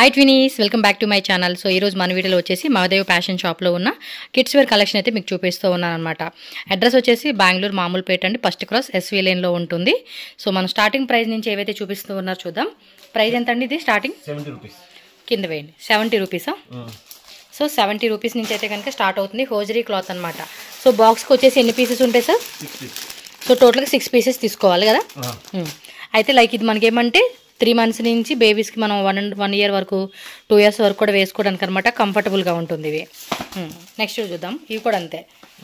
Hi twinnies, welcome back to my channel. So ఈరోజు మన వీడియోలో వచ్చేసి మహాదేవ్ ఫ్యాషన్ షాప్లో ఉన్న కిడ్స్ వేర్ కలెక్షన్ అయితే మీకు చూపిస్తూ ఉన్నాను అనమాట. అడ్రస్ వచ్చేసి బెంగళూరు మామూలుపేట అండి, ఫస్ట్ క్రాస్ ఎస్వీ లేన్లో ఉంటుంది. సో మనం స్టార్టింగ్ ప్రైస్ నుంచి ఏవైతే చూపిస్తూ ఉన్నారో చూద్దాం. ప్రైస్ ఎంత అండి ఇది? స్టార్టింగ్ 70 రూపీస్ కింద వేయండి. 70 రూపీసా? సో 70 రూపీస్ నుంచి అయితే కనుక స్టార్ట్ అవుతుంది. హోజరీ క్లాత్ అనమాట. సో బాక్స్కి వచ్చేసి ఎన్ని పీసెస్ ఉంటాయి సార్? 6 సో టోటల్గా 6 పీసెస్ తీసుకోవాలి కదా. అయితే లైక్ ఇది మనకేమంటే 3 months నుంచి బేబీస్కి మనం 1 year వరకు 2 years వరకు కూడా వేసుకోవడానికి అనమాట. కంఫర్టబుల్గా ఉంటుంది ఇవి. నెక్స్ట్ చూద్దాం. ఇవి కూడా అంతే.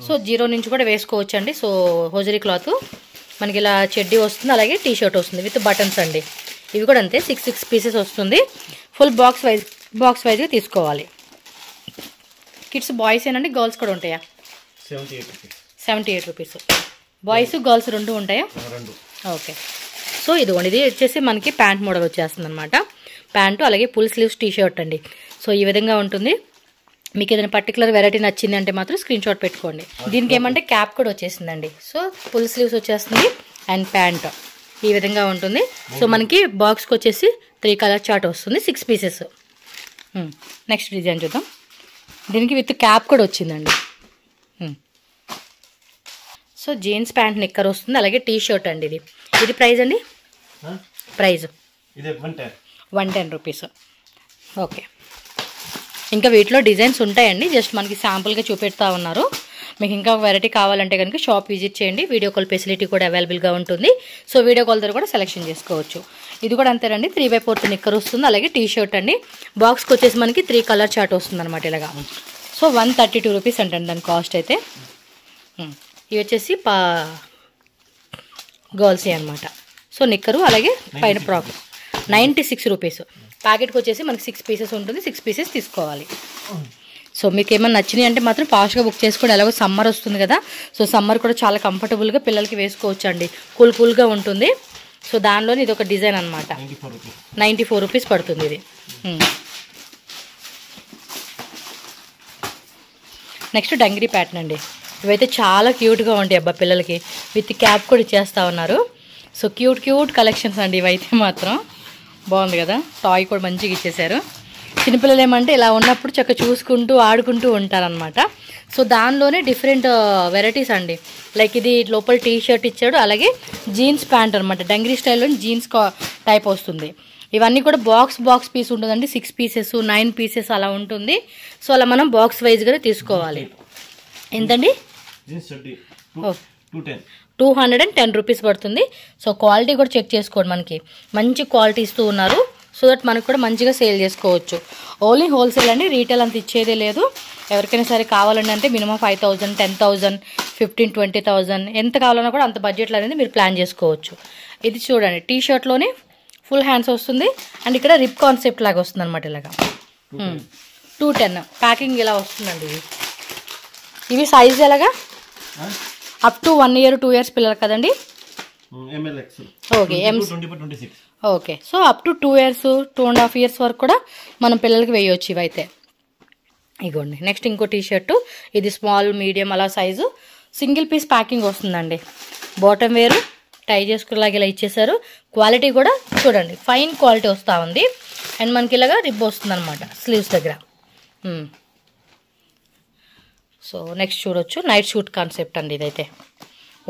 సో 0 నుంచి కూడా వేసుకోవచ్చు అండి. సో హోజరీ క్లాత్ మనకి ఇలా చెడ్డీ వస్తుంది, అలాగే టీ షర్ట్ వస్తుంది విత్ బటన్స్ అండి. ఇవి కూడా అంతే, 6 పీసెస్ వస్తుంది. ఫుల్ బాక్స్ వైజ్గా తీసుకోవాలి. కిడ్స్ బాయ్స్ ఏనండి, గర్ల్స్ కూడా ఉంటాయా? 78 రూపీస్. బాయ్స్ గర్ల్స్ రెండు ఉంటాయా? ఓకే. సో ఇదిగోండి, ఇది వచ్చేసి మనకి ప్యాంట్ మోడల్ వచ్చేస్తుంది అనమాట. ప్యాంటు అలాగే ఫుల్ స్లీవ్స్ టీ షర్ట్ అండి. సో ఈ విధంగా ఉంటుంది. మీకు ఏదైనా పర్టికులర్ వెరైటీ నచ్చింది అంటే మాత్రం స్క్రీన్ షాట్ పెట్టుకోండి. దీనికి ఏమంటే క్యాప్ కూడా వచ్చేసిందండి. సో ఫుల్ స్లీవ్స్ వచ్చేస్తుంది అండ్ ప్యాంట్ ఈ విధంగా ఉంటుంది. సో మనకి బాక్స్కి వచ్చేసి 3 కలర్ చార్ట్ వస్తుంది, 6 పీసెస్. నెక్స్ట్ డిజైన్ చూద్దాం. దీనికి విత్ క్యాప్ కూడా వచ్చిందండి. సో జీన్స్ ప్యాంట్ నిక్కర్ వస్తుంది, అలాగే టీ షర్ట్ అండి. ఇది ప్రైస్ అండి? Prize 110 rupees. ఓకే. ఇంకా వీటిలో డిజైన్స్ ఉంటాయండి, జస్ట్ మనకి శాంపుల్గా చూపెడతా ఉన్నారు. మీకు ఇంకా వెరైటీ కావాలంటే కనుక షాప్ విజిట్ చేయండి. వీడియో కాల్ ఫెసిలిటీ కూడా అవైలబుల్గా ఉంటుంది. సో వీడియో కాల్ ద్వారా కూడా సెలెక్షన్ చేసుకోవచ్చు. ఇది కూడా అంతేనండి, 3/4 నిక్కర్ వస్తుంది, అలాగే టీ షర్ట్ అండి. బాక్స్కి వచ్చేసి మనకి 3 కలర్ చార్ట్ వస్తుంది అనమాట ఇలాగా. సో 132 రూపీస్ అంటండి దాని కాస్ట్ అయితే. ఇవి వచ్చేసి గర్ల్సే అనమాట. సో నిక్కరు అలాగే పైన ఫ్రాక్ 96 రూపీస్. ప్యాకెట్కి వచ్చేసి మనకి 6 పీసెస్ ఉంటుంది, 6 పీసెస్ తీసుకోవాలి. సో మీకు ఏమైనా నచ్చినాయి అంటే మాత్రం ఫాస్ట్గా బుక్ చేసుకోండి. ఎలాగో సమ్మర్ వస్తుంది కదా. సో సమ్మర్ కూడా చాలా కంఫర్టబుల్గా పిల్లలకి వేసుకోవచ్చు అండి. కూల్గా ఉంటుంది. సో దానిలోని ఇది ఒక డిజైన్ అనమాట. 94 రూపీస్ పడుతుంది ఇది. నెక్స్ట్ డంగిరీ ప్యాటర్న్ అండి. ఇవైతే చాలా క్యూట్గా ఉంటాయి అబ్బా పిల్లలకి. విత్ క్యాప్ కూడా ఇచ్చేస్తూ ఉన్నారు. సో క్యూట్ కలెక్షన్స్ అండి ఇవైతే మాత్రం. బాగుంది కదా. టాయ్ కూడా మంచిగా ఇచ్చేసారు. చిన్నపిల్లలు ఏమంటే ఇలా ఉన్నప్పుడు చక్కగా చూసుకుంటూ ఆడుకుంటూ ఉంటారనమాట. సో దానిలోనే డిఫరెంట్ వెరైటీస్ అండి. లైక్ ఇది లోపల టీ షర్ట్ ఇచ్చాడు, అలాగే జీన్స్ ప్యాంట్ అనమాట. డంగిరీ స్టైల్లో జీన్స్ టైప్ వస్తుంది. ఇవన్నీ కూడా బాక్స్ పీస్ ఉంటుందండి. 6 పీసెస్ 9 పీసెస్ అలా ఉంటుంది. సో అలా మనం బాక్స్ వైజ్గానే తీసుకోవాలి. ఎంతండి? 210 రూపీస్ పడుతుంది. సో క్వాలిటీ కూడా చెక్ చేసుకోండి. మనకి మంచి క్వాలిటీ ఇస్తూ ఉన్నారు. సో దట్ మనకు కూడా మంచిగా సేల్ చేసుకోవచ్చు. ఓన్లీ హోల్సేల్ అండి, రీటైల్ అంత ఇచ్చేదే లేదు. ఎవరికైనా సరే కావాలండి అంటే మినిమం 5,000, 10,000, 15,000, 20,000 ఎంత కావాలన్నా కూడా అంత బడ్జెట్లో అనేది మీరు ప్లాన్ చేసుకోవచ్చు. ఇది చూడండి, టీ షర్ట్లోనే ఫుల్ హ్యాండ్స్ వస్తుంది అండ్ ఇక్కడ రిప్ కాన్సెప్ట్ లాగా వస్తుంది అనమాట. ఇలాగా 210 ప్యాకింగ్ ఇలా వస్తుందండి. ఇవి సైజ్ ఎలాగా? అప్ టు 1 year 2 years పిల్లలు కదండి. Okay. Okay. So up to 2 years 2.5 years వరకు కూడా మనం పిల్లలకి వేయవచ్చు ఇవైతే. ఇగోండి. నెక్స్ట్ ఇంకో టీ షర్టు. ఇది స్మాల్ మీడియం అలా సైజు సింగిల్ పీస్ ప్యాకింగ్ వస్తుందండి. బాటమ్ వేరు టై చేసుకునేలాగా ఇలా ఇచ్చేసారు. క్వాలిటీ కూడా చూడండి, ఫైన్ క్వాలిటీ వస్తూ ఉంది. అండ్ మనకి ఇలాగా రిబ్ వస్తుంది అనమాట స్లీవ్స్ దగ్గర. సో నెక్స్ట్ చూడొచ్చు, నైట్ షూట్ కాన్సెప్ట్ అండి. ఇదైతే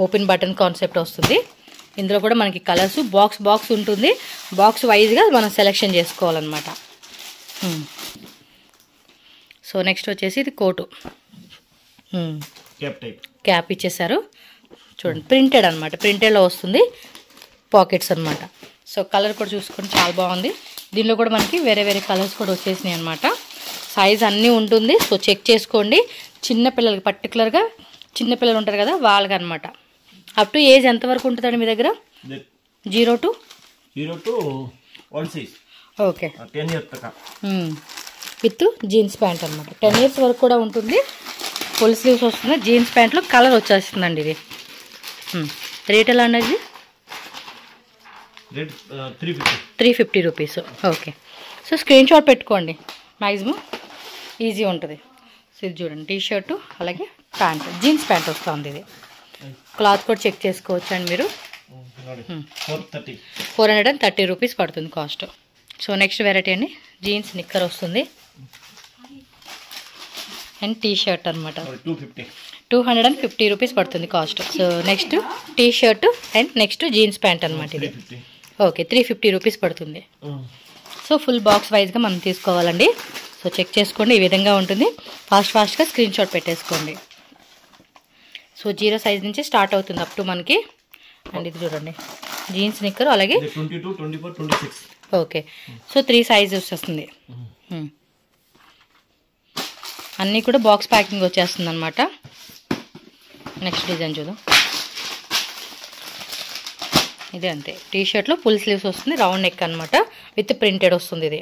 ఓపెన్ బటన్ కాన్సెప్ట్ వస్తుంది. ఇందులో కూడా మనకి కలర్స్ బాక్స్ ఉంటుంది. బాక్స్ వైజ్గా మనం సెలెక్షన్ చేసుకోవాలన్నమాట. సో నెక్స్ట్ వచ్చేసి ఇది కోటు క్యాప్ ఇచ్చేసారు. చూడండి, ప్రింటెడ్ అనమాట. ప్రింటెడ్లో వస్తుంది, పాకెట్స్ అనమాట. సో కలర్ కూడా చూసుకొని చాలా బాగుంది. దీనిలో కూడా మనకి వేరే కలర్స్ కూడా వచ్చేసినాయి అనమాట. సైజ్ అన్నీ ఉంటుంది. సో చెక్ చేసుకోండి. చిన్నపిల్లలకి పర్టికులర్గా చిన్నపిల్లలు ఉంటారు కదా వాళ్ళకి అనమాట. అప్ టు ఏజ్ ఎంతవరకు ఉంటుందండి మీ దగ్గర? 0 to 1 okay. With jeans pant అనమాట. 10 years వరకు కూడా ఉంటుంది. ఫుల్ స్లీవ్స్ వస్తుంది. జీన్స్ ప్యాంట్లో కలర్ వచ్చేస్తుందండి ఇది. రేట్ ఎలా అనేది? 350 rupees. Okay. So screen shot పెట్టుకోండి, మ్యాక్సిమం ఈజీ ఉంటుంది. సో ఇది చూడండి, టీ షర్టు అలాగే ప్యాంట్, జీన్స్ ప్యాంట్ వస్తుంది. ఇది క్లాత్ కూడా చెక్ చేసుకోవచ్చు అండి మీరు. 430 రూపీస్ పడుతుంది కాస్ట్. సో నెక్స్ట్ వెరైటీ అండి జీన్స్ నిక్కర్ వస్తుంది అండ్ టీ షర్ట్ అనమాట. 250 రూపీస్ పడుతుంది cost. So next T shirt and next jeans pant అనమాట ఇది. ఓకే 350 రూపీస్ పడుతుంది. సో ఫుల్ బాక్స్ వైజ్గా మనం తీసుకోవాలండి. సో చెక్ చేసుకోండి, ఈ విధంగా ఉంటుంది. ఫాస్ట్గా స్క్రీన్ షాట్ పెట్టేసుకోండి. సో 0 సైజ్ నుంచి స్టార్ట్ అవుతుంది అప్ టు మనకి. అండ్ ఇది చూడండి జీన్స్ నిక్కర్ అలాగే 22, 24, 26. ఓకే సో 3 సైజెస్ వస్తుంది. అన్నీ కూడా బాక్స్ ప్యాకింగ్ వచ్చేస్తుంది అనమాట. నెక్స్ట్ డిజైన్ చూద్దాం. ఇది అంతే టీ షర్ట్లో ఫుల్ స్లీవ్స్ వస్తుంది, రౌండ్ నెక్ అనమాట, విత్ ప్రింటెడ్ వస్తుంది ఇది.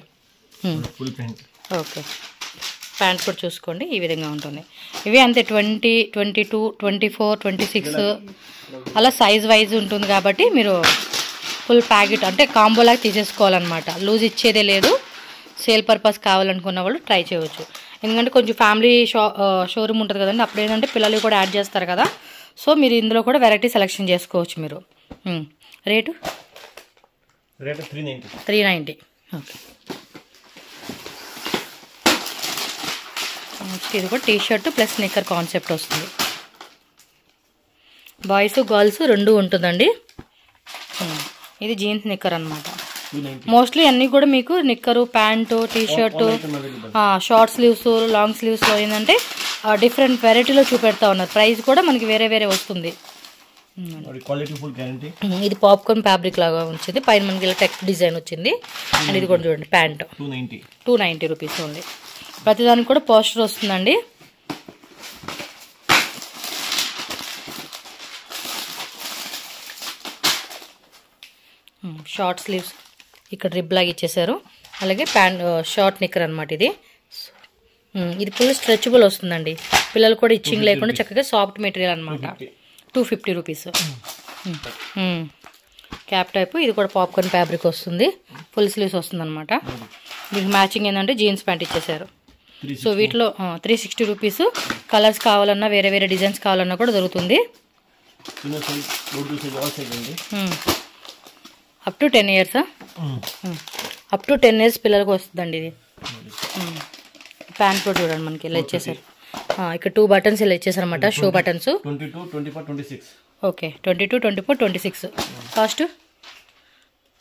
ఓకే ప్యాంట్ కూడా చూసుకోండి, ఈ విధంగా ఉంటుంది. ఇవి అంతే 20, 22, 24, 26 అలా సైజ్ వైజ్ ఉంటుంది కాబట్టి మీరు ఫుల్ ప్యాకెట్ అంటే కాంబోలాగా తీసేసుకోవాలన్నమాట. లూజ్ ఇచ్చేదే లేదు. సేల్ పర్పస్ కావాలనుకున్న వాళ్ళు ట్రై చేయవచ్చు. ఎందుకంటే కొంచెం ఫ్యామిలీ షోరూమ్ ఉంటుంది కదండి, అప్పుడు ఏంటంటే పిల్లలు కూడా యాడ్ చేస్తారు కదా. సో మీరు ఇందులో కూడా వెరైటీ సెలెక్షన్ చేసుకోవచ్చు మీరు. రేటు 390. ఓకే నెక్స్ట్ ఇది కూడా టీ షర్ట్ ప్లస్ నిక్కర్ కాన్సెప్ట్ వస్తుంది. బాయ్స్ గర్ల్స్ రెండు ఉంటుందండి. ఇది జీన్స్ నిక్కర్ అనమాట. మోస్ట్లీ అన్నీ కూడా మీకు నిక్కరు, pant, T shirt, short sleeves, long స్లీవ్స్లో ఏంటంటే డిఫరెంట్ వెరైటీలో చూపెడతా ఉన్నారు. ప్రైస్ కూడా మనకి వేరే వేరే వస్తుంది. ఇది పాప్కార్న్ ఫ్యాబ్రిక్ లాగా వచ్చింది, పైన మనకి ఇలా టెక్ డిజైన్ వచ్చింది. అండ్ ఇది కూడా చూడండి ప్యాంట్ 290 రూపీస్ ఉంది. ప్రతిదానికి కూడా పోస్టర్ వస్తుందండి. షార్ట్ స్లీవ్స్ ఇక్కడ రిబ్ లాగా ఇచ్చేసారు. అలాగే ప్యాంట్ షార్ట్ నిక్కర్ అనమాట ఇది. ఇది ఫుల్ స్ట్రెచబుల్ వస్తుందండి, పిల్లలు కూడా ఇచ్చింగ్ లేకుండా చక్కగా సాఫ్ట్ మెటీరియల్ అనమాట. 250 రూపీస్. Cap type. ఇది కూడా పాప్కార్న్ ఫ్యాబ్రిక్ వస్తుంది, ఫుల్ స్లీవ్స్ వస్తుంది అనమాట. దీనికి మ్యాచింగ్ ఏంటంటే జీన్స్ ప్యాంట్ ఇచ్చేసారు. సో వీటిలో 360 రూపీస్. కలర్స్ కావాలన్నా వేరే వేరే డిజైన్స్ కావాలన్నా కూడా దొరుకుతుంది. Up to 10 years. Up to 10 years పిల్లలకు వస్తుందండి ఇది. ప్యాంట్ కూడా చూడండి మనకి ఇలా ఇచ్చేసారు. ఇక్కడ 2 బటన్స్ ఇలా ఇచ్చేసారు అనమాట, show buttons. 22, 24, 26. Okay 22, 24, 26. Cost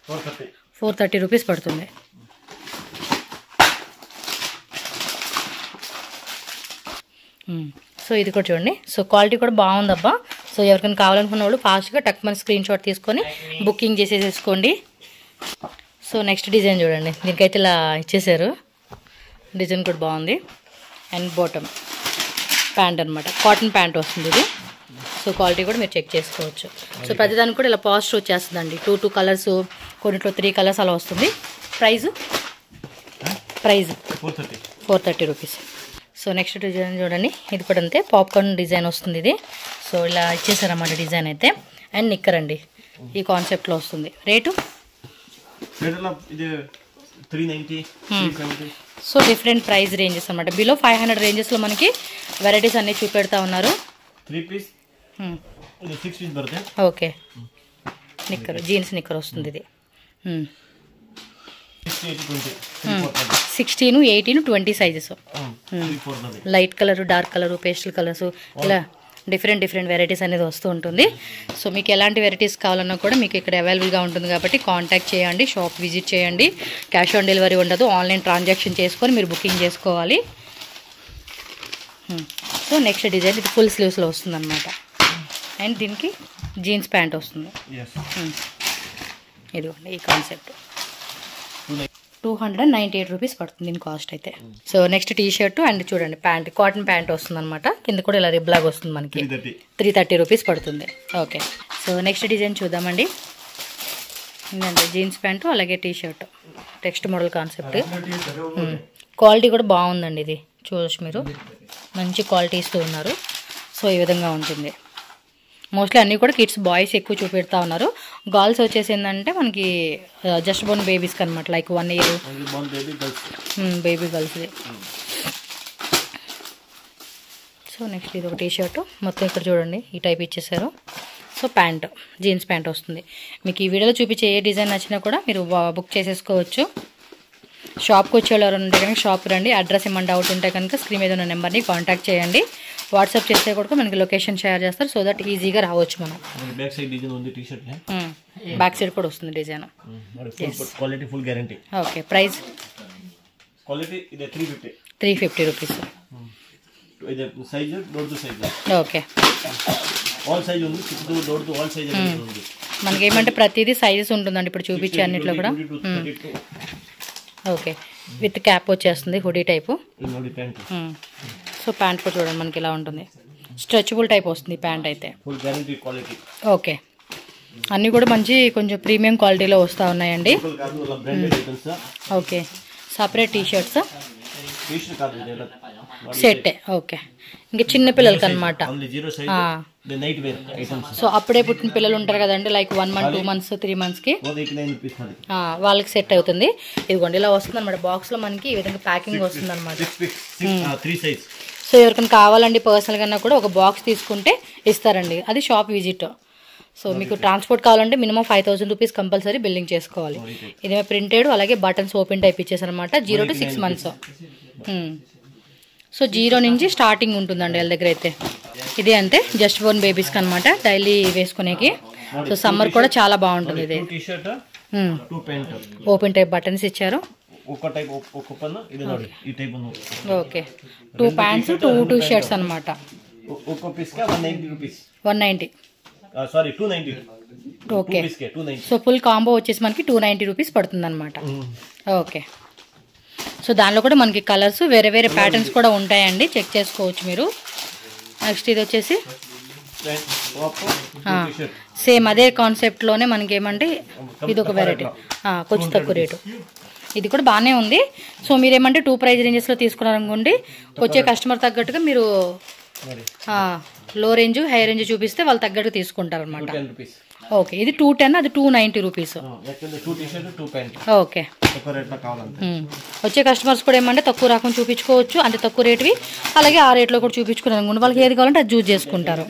430 rupees పడుతుంది. సో ఇది కూడా చూడండి. సో క్వాలిటీ కూడా బాగుందబ్బా. సో ఎవరికైనా కావాలనుకున్న వాళ్ళు ఫాస్ట్గా టక్ మన స్క్రీన్ షాట్ తీసుకొని బుకింగ్ చేసేసుకోండి. సో నెక్స్ట్ డిజైన్ చూడండి, దీనికైతే ఇలా ఇచ్చేసారు. డిజైన్ కూడా బాగుంది. అండ్ బాటమ్ ప్యాంట్ అనమాట, కాటన్ ప్యాంట్ వస్తుంది ఇది. సో క్వాలిటీ కూడా మీరు చెక్ చేసుకోవచ్చు. సో ప్రతిదానికి కూడా ఇలా పోస్టర్ వచ్చేస్తుందండి. 2 కలర్స్, కొన్నిట్లో 3 కలర్స్ అలా వస్తుంది. Price 430 rupees. So next design చూడండి, ఇది కూడా అంతే పాప్కార్న్ డిజైన్ వస్తుంది ఇది. సో ఇలా ఇచ్చేసారన్నమాట డిజైన్ అయితే. అండ్ నిక్కర్ అండి, ఈ కాన్సెప్ట్లో వస్తుంది. Rate so different price ranges అనమాట. బిలో 500 రేంజెస్లో మనకి వెరైటీస్ అన్నీ చూపెడతా ఉన్నారు. ఓకే నిక్కర్, జీన్స్ నిక్కర్ వస్తుంది ఇది. 16, 18, 20 sizes. Light colour, dark colour, pastel colours, ఇలా డిఫరెంట్ వెరైటీస్ అనేది వస్తూ ఉంటుంది. సో మీకు ఎలాంటి వెరైటీస్ కావాలన్నా కూడా మీకు ఇక్కడ అవైలబుల్గా ఉంటుంది కాబట్టి కాంటాక్ట్ చేయండి, షాప్ విజిట్ చేయండి. క్యాష్ ఆన్ డెలివరీ ఉండదు, ఆన్లైన్ ట్రాన్సాక్షన్ చేసుకొని మీరు బుకింగ్ చేసుకోవాలి. సో నెక్స్ట్ డిజైన్ ఇది ఫుల్ స్లీవ్స్లో వస్తుంది అనమాట. అండ్ దీనికి జీన్స్ ప్యాంట్ వస్తుంది. ఇదిగోండి ఈ కాన్సెప్ట్. 298 రూపీస్ పడుతుంది దీని కాస్ట్ అయితే. So next T shirt and చూడండి ప్యాంట్, కాటన్ ప్యాంట్ వస్తుంది అనమాట. కింద కూడా ఇలా రిబ్ లాగా వస్తుంది మనకి. 330 రూపీస్ పడుతుంది. ఓకే సో నెక్స్ట్ డిజైన్ చూద్దామండి. ఏంటంటే జీన్స్ ప్యాంటు అలాగే T shirt, text model concept. Quality కూడా బాగుందండి, ఇది చూడొచ్చు మీరు, మంచి క్వాలిటీ ఇస్తూ ఉన్నారు. సో ఈ విధంగా ఉంటుంది. మోస్ట్లీ అన్నీ కూడా కిడ్స్, బాయ్స్ ఎక్కువ చూపెడతా ఉన్నారు. గర్ల్స్ వచ్చేసి ఏంటంటే మనకి జస్ట్ బోర్న్ బేబీస్కి అనమాట, లైక్ 1 ఇయర్ బేబీ గర్ల్స్ది. సో నెక్స్ట్ ఇది ఒక టీ షర్ట్ మొత్తం ఇక్కడ చూడండి ఈ టైప్ ఇచ్చేసారు. సో ప్యాంట్, జీన్స్ ప్యాంట్ వస్తుంది. మీకు ఈ వీడియోలో చూపించే ఏ డిజైన్ నచ్చినా కూడా మీరు బుక్ చేసేసుకోవచ్చు. షాప్కి వచ్చేవాళ్ళు ఉంటే కనుక షాప్కి రండి. అడ్రస్ ఏమైనా డౌట్ ఉంటే కనుక స్క్రీన్ మీద ఉన్న నెంబర్ని కాంటాక్ట్ చేయండి. వాట్సాప్ చేస్తే కూడా మనకి లొకేషన్ షేర్ చేస్తారు. సో దట్ ఈజీగా రావచ్చు మనం. బ్యాక్ సైడ్ డిజైన్ ఉంది టీ షర్ట్ బ్యాక్ సైడ్ కూడా వస్తుంది design. Quality full guarantee. Okay, price quality ఇది 350 రూపీస్. ఇది size door to size. Okay, all size ఉంది. 6 to door to all size ఉంది. మనకి ఏమంటే ప్రతిదీ సైజెస్ ఉంటుందండి. ఇప్పుడు చూపించే అన్నిట్లో కూడా. ఓకే, విత్ క్యాప్ వచ్చేస్తుంది, హుడీ టైపు. సో ప్యాంట్ కూడా చూడండి మనకి ఇలా ఉంటుంది. స్ట్రెచబుల్ టైప్ వస్తుంది ప్యాంట్ అయితే. Full guarantee quality. ఓకే, అన్నీ కూడా మంచి కొంచెం ప్రీమియం క్వాలిటీలో వస్తూ ఉన్నాయండి. Okay, separate T shirts set. Okay, ఇంకా చిన్న పిల్లలకి అనమాట. సో అప్పుడే పుట్టిన పిల్లలు ఉంటారు కదండి, లైక్ 1 month 2 months 3 monthsకి వాళ్ళకి సెట్ అవుతుంది. ఇదిగోండి ఇలా వస్తుంది అనమాట. బాక్స్లో మనకి ఈ విధంగా ప్యాకింగ్ వస్తుంది అనమాట. సో ఎవరికైనా కావాలండి పర్సనల్ కన్నా కూడా ఒక బాక్స్ తీసుకుంటే ఇస్తారండి. అది షాప్ విజిట్. సో మీకు ట్రాన్స్పోర్ట్ కావాలంటే మినిమం 5000 రూపీస్ కంపల్సరీ బిల్లింగ్ చేసుకోవాలి. ఇదేమో ప్రింటెడ్, అలాగే బటన్స్ ఓపెన్ టైప్ ఇచ్చేసారనమాట. 0 to 6 months. సో 0 నుంచి స్టార్టింగ్ ఉంటుందండి వాళ్ళ దగ్గర అయితే. ఇదే అంతే, జస్ట్ బోర్న్ బేబీస్కి అనమాట, డైలీ వేసుకునేకి. సో సమ్మర్ కూడా చాలా బాగుంటుంది. ఇది ఓపెన్ టైప్ బటన్స్ ఇచ్చారు. ఓకే, 2 pants 2 షర్ట్స్ అనమాట. 190. ఓకే, సో ఫుల్ కాంబో వచ్చేసి మనకి 290 రూపీస్ పడుతుంది అనమాట. ఓకే, సో దానిలో కూడా మనకి కలర్స్ వేరే వేరే ప్యాటర్న్స్ కూడా ఉంటాయండి, చెక్ చేసుకోవచ్చు మీరు. నెక్స్ట్ ఇది వచ్చేసి సేమ్ అదే కాన్సెప్ట్లోనే మనకి ఏమంటే ఇది ఒక వెరైటీ, కొంచెం తక్కువ రేటు. ఇది కూడా బాగానే ఉంది. సో మీరేమంటే 2 ప్రైజ్ రేంజెస్లో తీసుకున్నారనుకోండి, వచ్చే కస్టమర్ తగ్గట్టుగా మీరు లో రేంజ్ హై రేంజ్ చూపిస్తే వాళ్ళు తగ్గట్టుగా తీసుకుంటారు అనమాట. ఓకే, ఇది 210, అది 290 రూపీస్. ఓకే, వచ్చే కస్టమర్స్ కూడా ఏమంటే తక్కువ రకం చూపించుకోవచ్చు, అంటే తక్కువ రేటువి, అలాగే ఆ రేట్లో కూడా చూపించుకున్నారు అనుకోండి, వాళ్ళకి ఏది కావాలంటే అది చూస్ చేసుకుంటారు.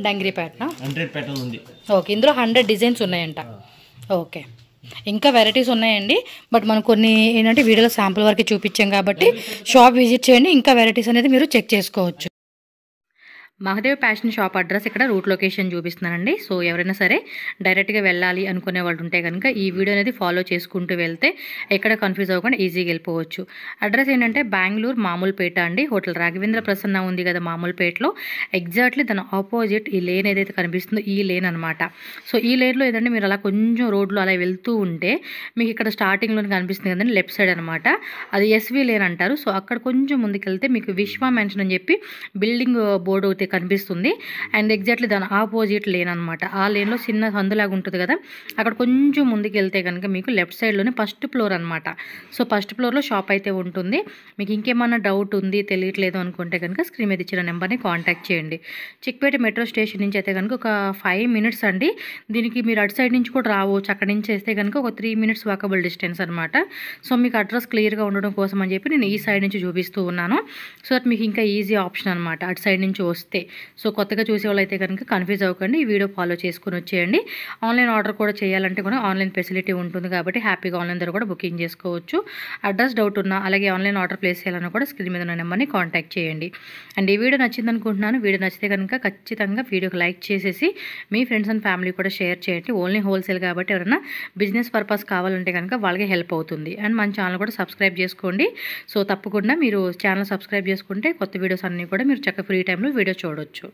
డంగిరీ ప్యాటర్న్ ఉంది. ఓకే, ఇందులో 100 డిజైన్స్ ఉన్నాయంట. ఓకే, ఇంకా వెరైటీస్ ఉన్నాయండి, బట్ మనం కొన్ని ఏంటంటే వీడియోలో శాంపుల్ వరకు చూపించాం కాబట్టి షాప్ విజిట్ చేయండి, ఇంకా వెరైటీస్ అనేది మీరు చెక్ చేసుకోవచ్చు. మహదేవ్ ఫ్యాషన్ షాప్ అడ్రస్ ఇక్కడ రూట్ లొకేషన్ చూపిస్తున్నానండి. సో ఎవరైనా సరే డైరెక్ట్గా వెళ్ళాలి అనుకునే వాళ్ళు ఉంటే కనుక ఈ వీడియో అనేది ఫాలో చేసుకుంటూ వెళ్తే ఎక్కడ కన్ఫ్యూజ్ అవ్వకుండా ఈజీగా వెళ్ళిపోవచ్చు. అడ్రస్ ఏంటంటే బెంగళూరు మామూలుపేట అండి. హోటల్ రాఘవేంద్ర ప్రసన్న ఉంది కదా మామూలుపేటలో, ఎగ్జాక్ట్లీ దాని ఆపోజిట్ ఈ లేన్ ఏదైతే కనిపిస్తుందో ఈ లేన్ అనమాట. సో ఈ లేన్లో ఏదంటే మీరు అలా కొంచెం రోడ్లో అలా వెళ్తూ ఉంటే మీకు ఇక్కడ స్టార్టింగ్లో కనిపిస్తుంది కదండి లెఫ్ట్ సైడ్ అనమాట, అది ఎస్వి లేన్ అంటారు. సో అక్కడ కొంచెం ముందుకెళ్తే మీకు విశ్వ మెన్షన్ అని చెప్పి బిల్డింగ్ బోర్డు అయితే కనిపిస్తుంది. అండ్ ఎగ్జాక్ట్లీ దాని ఆపోజిట్ లేన్ అనమాట. ఆ లేన్లో చిన్న సందులాగా ఉంటుంది కదా, అక్కడ కొంచెం ముందుకు వెళ్తే కనుక మీకు లెఫ్ట్ సైడ్లోనే ఫస్ట్ ఫ్లోర్ అనమాట. సో ఫస్ట్ ఫ్లోర్లో షాప్ అయితే ఉంటుంది. మీకు ఇంకేమన్నా డౌట్ ఉంది తెలియట్లేదు అనుకుంటే కనుక స్క్రీన్ మీద ఇచ్చిన నెంబర్ని కాంటాక్ట్ చేయండి. చిక్పేట మెట్రో స్టేషన్ నుంచి అయితే కనుక ఒక 5 minutes అండి. దీనికి మీరు అటు సైడ్ నుంచి కూడా రావచ్చు. అక్కడి నుంచి వేస్తే కనుక ఒక 3 minutes వాకబుల్ డిస్టెన్స్ అనమాట. సో మీకు అడ్రస్ క్లియర్గా ఉండడం కోసం అని చెప్పి నేను ఈ సైడ్ నుంచి చూపిస్తూ ఉన్నాను. సో దట్ మీకు ఇంకా ఈజీ ఆప్షన్ అనమాట అటు సైడ్ నుంచి వస్తే. సో కొత్తగా చూసే వాళ్ళు అయితే కనుక కన్ఫ్యూజ్ అవ్వకండి, ఈ వీడియో ఫాలో చేసుకుని వచ్చేయండి. ఆన్లైన్ ఆర్డర్ కూడా చేయాలంటే కూడా ఆన్లైన్ ఫెసిలిటీ ఉంటుంది కాబట్టి హ్యాపీగా ఆన్లైన్ ద్వారా కూడా బుకింగ్ చేసుకోవచ్చు. అడ్రస్ డౌట్ ఉన్నా అలాగే ఆన్లైన్ ఆర్డర్ ప్లేస్ చేయాలన్నా కూడా స్క్రీన్ మీద ఉన్న నెంబర్ని కాంటాక్ట్ చేయండి. అండ్ ఈ వీడియో నచ్చింది అనుకుంటున్నాను. వీడియో నచ్చితే కనుక ఖచ్చితంగా వీడియోకి లైక్ చేసేసి మీ ఫ్రెండ్స్ అండ్ ఫ్యామిలీ కూడా షేర్ చేయండి. ఓన్లీ హోల్సేల్ కాబట్టి ఎవరైనా బిజినెస్ పర్పస్ కావాలంటే కనుక వాళ్ళకి హెల్ప్ అవుతుంది. అండ్ మన ఛానల్ కూడా సబ్స్క్రైబ్ చేసుకోండి. సో తప్పకుండా మీరు ఛానల్ సబ్స్క్రైబ్ చేసుకుంటే కొత్త వీడియోస్ అన్నీ కూడా మీరు చక్కగా ఫ్రీ టైంలో వీడియో చూడవచ్చు.